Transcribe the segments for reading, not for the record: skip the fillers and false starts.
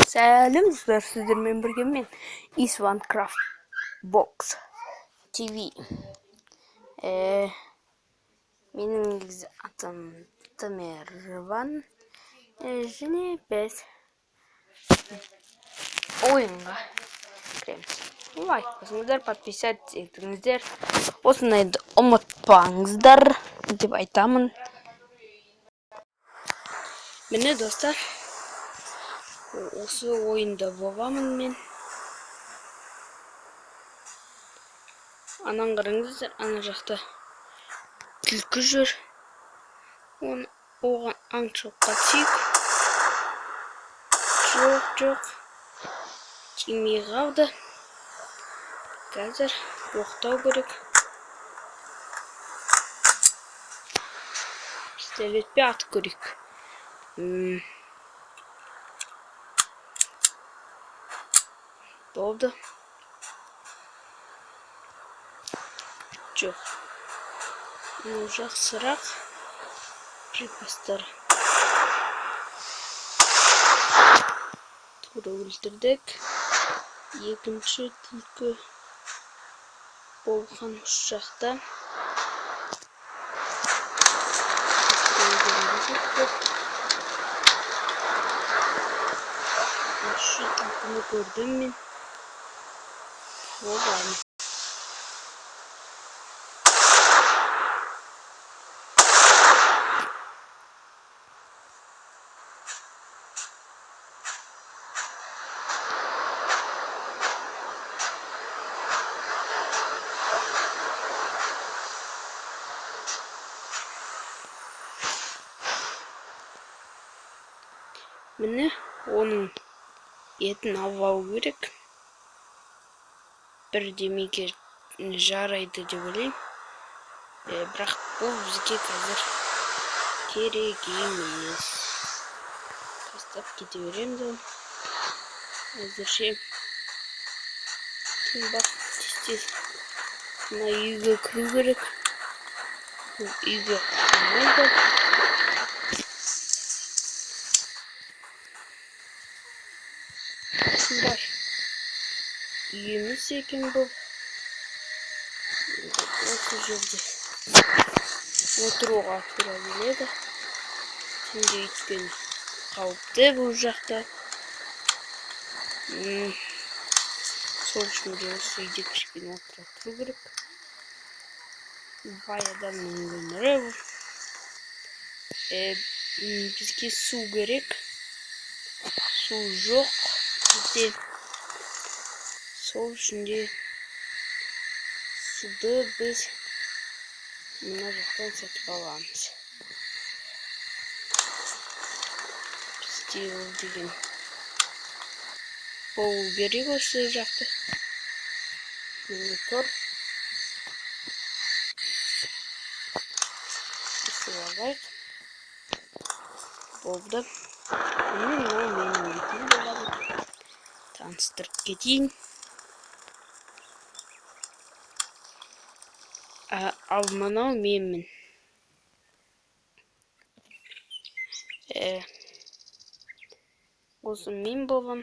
Сәлем достар, сіздермен бірге мен Исван Крафт Бокс ТВ. Менің атым Тамерлан. Және біз ойынға кіреміз. Лайк басыңыздар, подписаться етіңіздер. Осындайды ұмытпаңыздар деп айтамын. Міне достар, осы ойында боламын мен. Анан қараңыздар, ана жақта түлкі жүр. Оған аңшылыққа тиіп. Жоқ. Тимей қалды. Қазір оқтау керек. Пистолетпен атып көрейік. Болды. Жоқ. Жақсырақ припастар. Тура өлтірдік. Екінші түлкі болған ұшақта. Осы түлкіні көрдім мен. Оған. Міне, оның етін алу керек. Бірдемеге жарайды деп ойлаймын. Бірақ бұл бізге қазір керек емес. Тастап кете береміз оны. Әзірше бақ тез мына үйге кіру керек. Бұл үйге қамайды. Бар. Үйіміз екен бұл. Осы жерде отыруға тура келеді. Түнде өйткені қауіпті бұл жақта. Сол үшін де осы үйде кішкене отыра тұру керек. Бай адамның өмірі бұл. Бізге су керек. Су жоқ бізде. Сол үшін де суды біз мына жақтан сатып аламыз. Бізде ол деген болу керек осы жақта. Міне тұр. Су алайық. Болды. Мынау менің үйім болады. Таныстырып кетейін. Ал мынау менмін. Осы мен болам.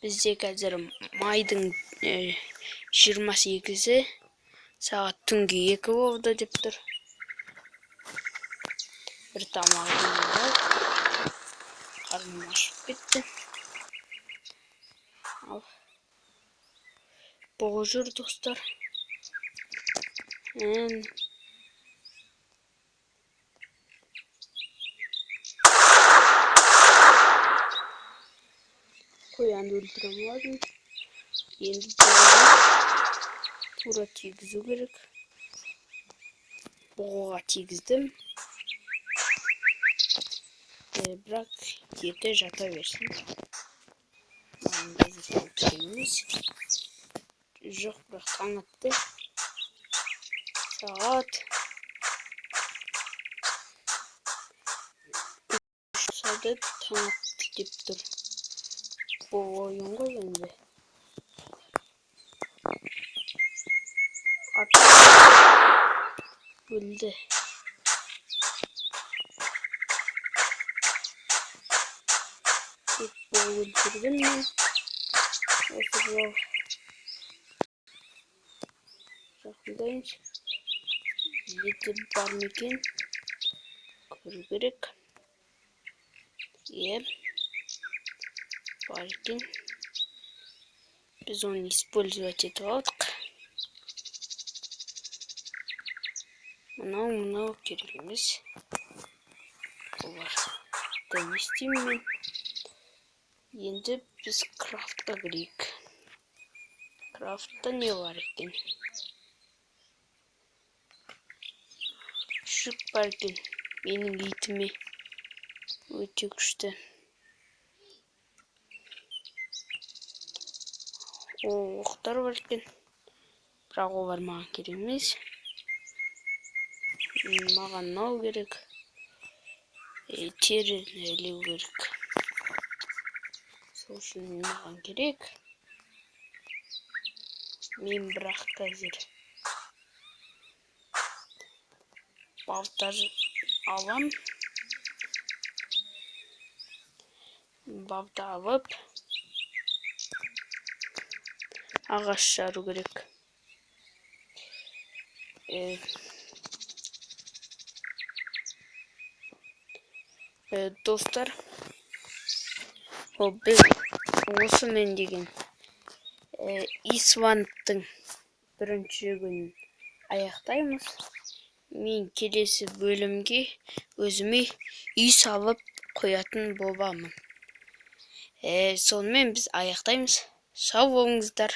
Бізде қазір майдың 28-сі сағат түнгі 2 болды деп тұр. Бір тамағым болды. Қарным ашып кетті. Ал бұл жүр достар. Қоянды өлтірем lazım. Енді тура тигізу керек. Бұғыға тигіздім. Бірақ еті жата берсін. Жоқ, бірақ таң атты. Сағат 3-ді таң атты деп тұр. Бұл ойын ғой енді. Аты өлді. Futbol öldürdüm ben. Осы жол жақындаймыз. Жетіп бар ма екен? Көру керек. Бар екен. Біз оны использовать етіп алдық. Мынау керек емес. Олар да не істеймін мен? Енді біз крафтқа кірейік. Крафтта не бар екен? Күшік бар екен. Менің итіме өте күшті. Оқтар бар екен. Бірақ олар маған керек емес. Маған мынау керек. Теріні ілеу керек. Сол үшін маған керек. Мен бірақ қазір балтаж алам. Балта алып ағаш жару керек. Достар, біз осымен деген Исвандтың бірінші күнін аяқтаймыз. Мен келесі бөлімге өзіме үй салып қоятын боламын. Сонымен біз аяқтаймыз. Сау болыңыздар.